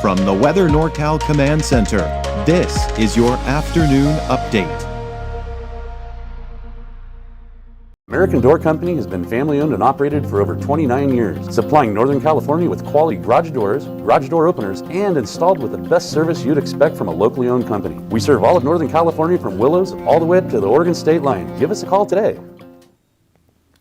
From the Weather NorCal Command Center, this is your afternoon update. American Door Company has been family-owned and operated for over 29 years, supplying Northern California with quality garage doors, garage door openers, and installed with the best service you'd expect from a locally owned company. We serve all of Northern California from Willows all the way up to the Oregon state line. Give us a call today.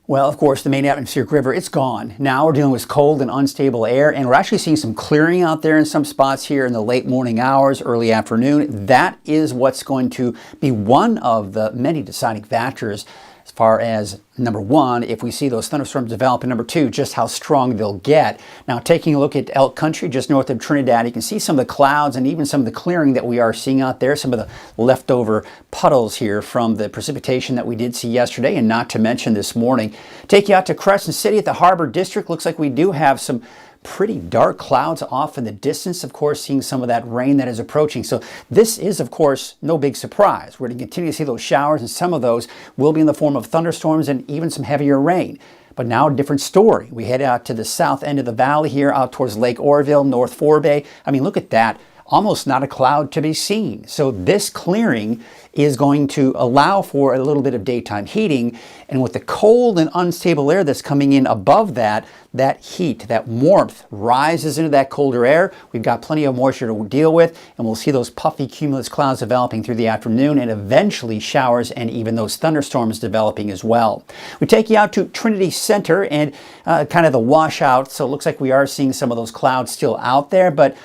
Well, of course, the main atmospheric river, it's gone. Now we're dealing with cold and unstable air, and we're actually seeing some clearing out there in some spots here in the late morning hours, early afternoon. That is what's going to be one of the many deciding factors as far as, number one, if we see those thunderstorms develop, and number two, just how strong they'll get. Now, taking a look at Elk Country, just north of Trinidad, you can see some of the clouds and even some of the clearing that we are seeing out there, some of the leftover puddles here from the precipitation that we did see yesterday, and not to mention this morning. Take you out to Crescent City at the Harbor District. Looks like we do have some pretty dark clouds off in the distance, of course, seeing some of that rain that is approaching. So this is, of course, no big surprise. We're going to continue to see those showers, and some of those will be in the form of thunderstorms and even some heavier rain. But now a different story. We head out to the south end of the valley here, out towards Lake Oroville, North Forebay. I mean, look at that. Almost not a cloud to be seen. So this clearing is going to allow for a little bit of daytime heating, and with the cold and unstable air that's coming in above that, that heat, that warmth rises into that colder air. We've got plenty of moisture to deal with, and we'll see those puffy cumulus clouds developing through the afternoon, and eventually showers and even those thunderstorms developing as well. We take you out to Trinity Center and kind of the washout, so it looks like we are seeing some of those clouds still out there, but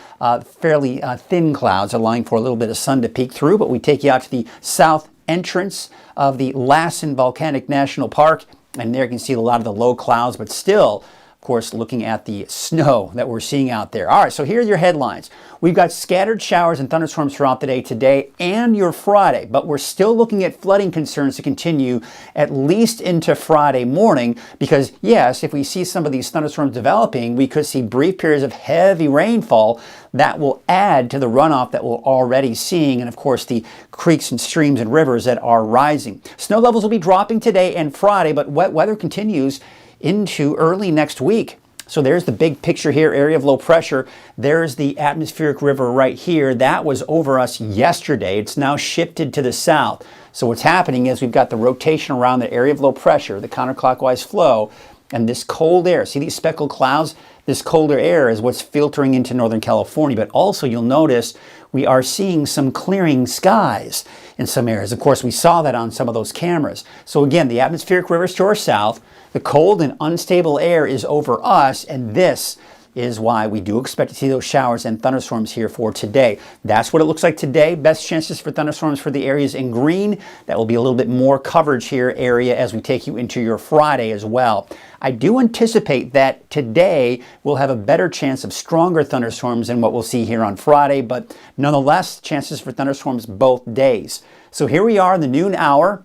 fairly thin clouds, allowing for a little bit of sun to peek through. But we take you out to the south entrance of the Lassen Volcanic National Park, and there you can see a lot of the low clouds, but still, of course, looking at the snow that we're seeing out there. All right, so here are your headlines. We've got scattered showers and thunderstorms throughout the day today and your Friday, but we're still looking at flooding concerns to continue at least into Friday morning, because yes, if we see some of these thunderstorms developing, we could see brief periods of heavy rainfall that will add to the runoff that we're already seeing, and of course the creeks and streams and rivers that are rising. Snow levels will be dropping today and Friday, but wet weather continues into early next week. So there's the big picture here, area of low pressure. There's the atmospheric river right here. That was over us yesterday. It's now shifted to the south. So what's happening is we've got the rotation around the area of low pressure, the counterclockwise flow, and this cold air. See these speckled clouds? This colder air is what's filtering into Northern California, but also you'll notice we are seeing some clearing skies in some areas. Of course, we saw that on some of those cameras. So again, the atmospheric rivers to our south, the cold and unstable air is over us, and this is why we do expect to see those showers and thunderstorms here for today. That's what it looks like today. Best chances for thunderstorms for the areas in green. That will be a little bit more coverage here area as we take you into your Friday as well. I do anticipate that today we'll have a better chance of stronger thunderstorms than what we'll see here on Friday, but nonetheless, chances for thunderstorms both days. So here we are in the noon hour.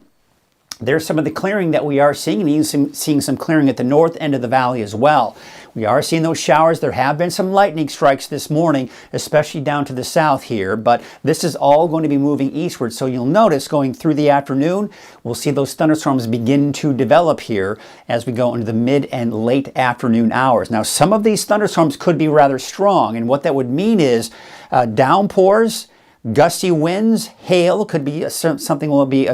There's some of the clearing that we are seeing, and even seeing some clearing at the north end of the valley as well. We are seeing those showers. There have been some lightning strikes this morning, especially down to the south here, but this is all going to be moving eastward. So you'll notice going through the afternoon, we'll see those thunderstorms begin to develop here as we go into the mid and late afternoon hours. Now, some of these thunderstorms could be rather strong, and what that would mean is downpours, gusty winds, hail could be something we'll be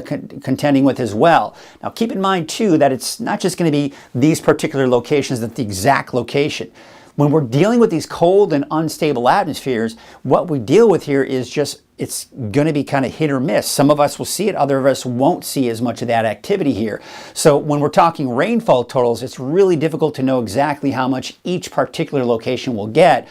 contending with as well. Now keep in mind too that it's not just going to be these particular locations, that's the exact location. When we're dealing with these cold and unstable atmospheres, what we deal with here is just, it's going to be kind of hit or miss. Some of us will see it, other of us won't see as much of that activity here. So when we're talking rainfall totals, it's really difficult to know exactly how much each particular location will get.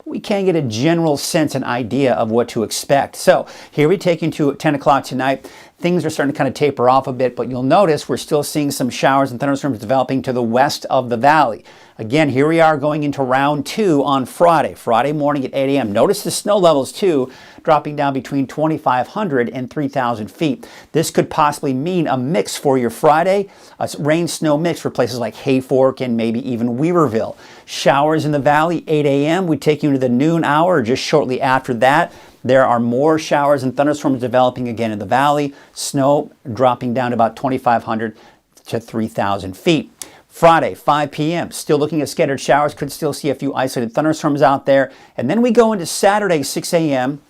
We can get a general sense and idea of what to expect. So here we take you to 10 o'clock tonight. Things are starting to kind of taper off a bit, but you'll notice we're still seeing some showers and thunderstorms developing to the west of the valley. Again, here we are going into round 2 on Friday morning at 8 a.m. Notice the snow levels too, dropping down between 2,500 and 3,000 feet. This could possibly mean a mix for your Friday, a rain-snow mix for places like Hayfork and maybe even Weaverville. Showers in the valley, 8 a.m. We take you into the noon hour, or just shortly after that. There are more showers and thunderstorms developing again in the valley. Snow dropping down to about 2,500 to 3,000 feet. Friday, 5 p.m., still looking at scattered showers. Could still see a few isolated thunderstorms out there. And then we go into Saturday, 6 a.m.,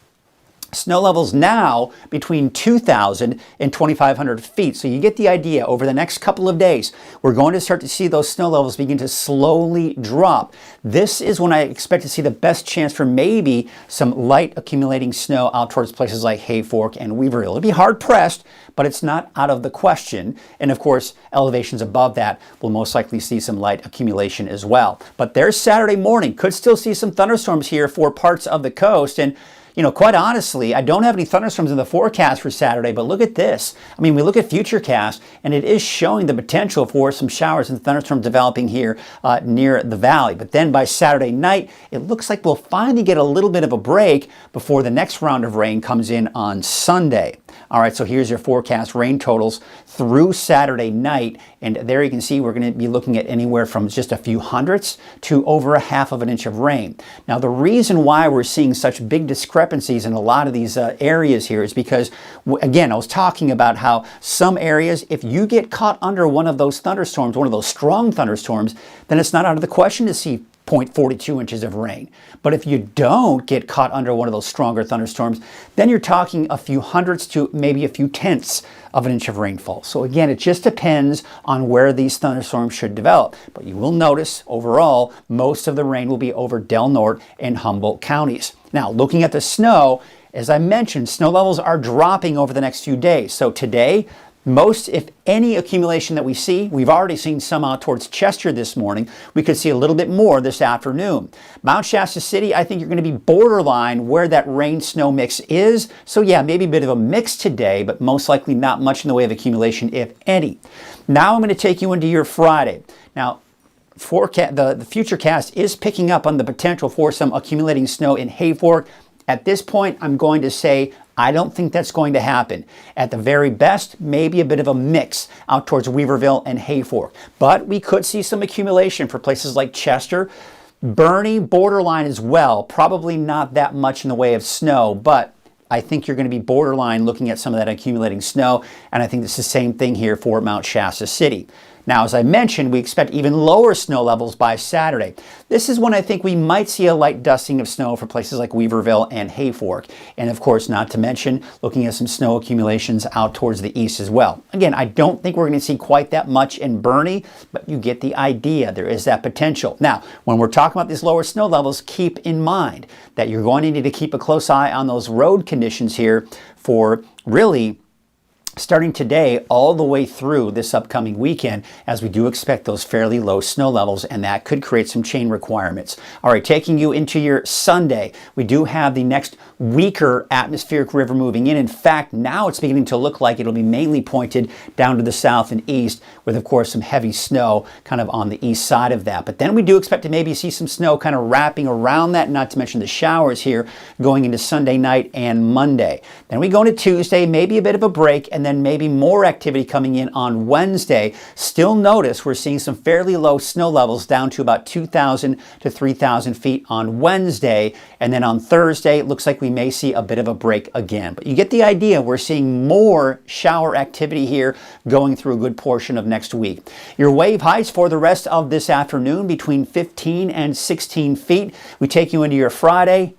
snow levels now between 2,000 and 2,500 feet. So you get the idea. Over the next couple of days, we're going to start to see those snow levels begin to slowly drop. This is when I expect to see the best chance for maybe some light accumulating snow out towards places like Hayfork and Weaverville. It'll be hard pressed, but it's not out of the question. And of course, elevations above that will most likely see some light accumulation as well. But there's Saturday morning. Could still see some thunderstorms here for parts of the coast. And quite honestly, I don't have any thunderstorms in the forecast for Saturday, but look at this. I mean, we look at Futurecast, and it is showing the potential for some showers and thunderstorms developing here near the valley. But then by Saturday night, it looks like we'll finally get a little bit of a break before the next round of rain comes in on Sunday. All right, so here's your forecast rain totals through Saturday night. And there you can see we're going to be looking at anywhere from just a few hundredths to over a half of an inch of rain. Now, the reason why we're seeing such big discrepancies in a lot of these areas here is because, again, I was talking about how some areas, if you get caught under one of those thunderstorms, one of those strong thunderstorms, then it's not out of the question to see 0.42 inches of rain. But if you don't get caught under one of those stronger thunderstorms, then you're talking a few hundredths to maybe a few tenths of an inch of rainfall. So again, it just depends on where these thunderstorms should develop. But you will notice overall, most of the rain will be over Del Norte and Humboldt counties. Now, looking at the snow, as I mentioned, snow levels are dropping over the next few days. So today, most, if any, accumulation that we see, we've already seen some out towards Chester this morning. We could see a little bit more this afternoon. Mount Shasta City, I think you're going to be borderline where that rain-snow mix is. So yeah, maybe a bit of a mix today, but most likely not much in the way of accumulation, if any. Now I'm going to take you into your Friday. Now, the Futurecast is picking up on the potential for some accumulating snow in Hayfork. At this point, I'm going to say I don't think that's going to happen. At the very best, maybe a bit of a mix out towards Weaverville and Hayfork. But we could see some accumulation for places like Chester, Bernie, borderline as well. Probably not that much in the way of snow, but I think you're going to be borderline looking at some of that accumulating snow. And I think it's the same thing here for Mount Shasta City. Now, as I mentioned, we expect even lower snow levels by Saturday. This is when I think we might see a light dusting of snow for places like Weaverville and Hayfork. And of course, not to mention looking at some snow accumulations out towards the east as well. Again, I don't think we're going to see quite that much in Bernie, but you get the idea. There is that potential. Now, when we're talking about these lower snow levels, keep in mind that you're going to need to keep a close eye on those road conditions here for really starting today all the way through this upcoming weekend, as we do expect those fairly low snow levels, and that could create some chain requirements. All right, taking you into your Sunday, we do have the next weaker atmospheric river moving in. In fact, now it's beginning to look like it'll be mainly pointed down to the south and east, with of course some heavy snow kind of on the east side of that. But then we do expect to maybe see some snow kind of wrapping around that, not to mention the showers here going into Sunday night and Monday. Then we go into Tuesday, maybe a bit of a break, and then maybe more activity coming in on Wednesday. Still notice we're seeing some fairly low snow levels down to about 2,000 to 3,000 feet on Wednesday. And then on Thursday, it looks like we may see a bit of a break again. But you get the idea. We're seeing more shower activity here going through a good portion of next week. Your wave heights for the rest of this afternoon between 15 and 16 feet. We take you into your Friday.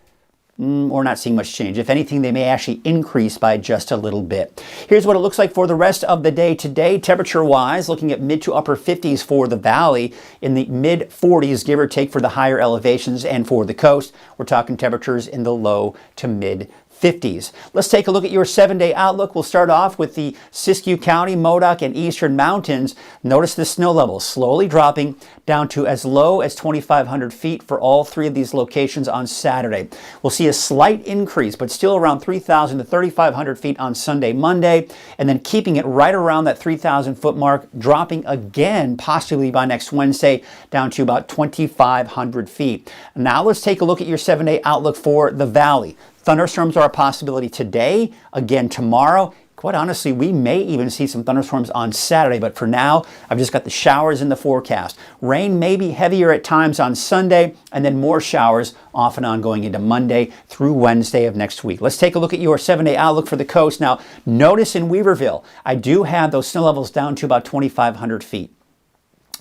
We're not seeing much change. If anything, they may actually increase by just a little bit. Here's what it looks like for the rest of the day today. Temperature-wise, looking at mid to upper 50s for the valley, in the mid 40s, give or take, for the higher elevations, and for the coast, we're talking temperatures in the low to mid 50s. Let's take a look at your 7-day outlook. We'll start off with the Siskiyou County, Modoc, and Eastern Mountains. Notice the snow levels slowly dropping down to as low as 2,500 feet for all three of these locations on Saturday. We'll see a slight increase, but still around 3,000 to 3,500 feet on Sunday, Monday, and then keeping it right around that 3,000 foot mark, dropping again, possibly by next Wednesday, down to about 2,500 feet. Now let's take a look at your 7-day outlook for the valley. Thunderstorms are a possibility today, again tomorrow. Quite honestly, we may even see some thunderstorms on Saturday, but for now, I've just got the showers in the forecast. Rain may be heavier at times on Sunday, and then more showers off and on going into Monday through Wednesday of next week. Let's take a look at your 7-day outlook for the coast. Now, notice in Weaverville, I do have those snow levels down to about 2,500 feet.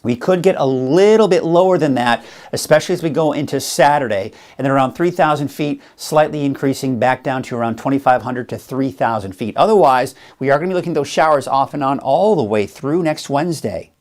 We could get a little bit lower than that, especially as we go into Saturday, and then around 3,000 feet, slightly increasing back down to around 2,500 to 3,000 feet. Otherwise, we are going to be looking at those showers off and on all the way through next Wednesday.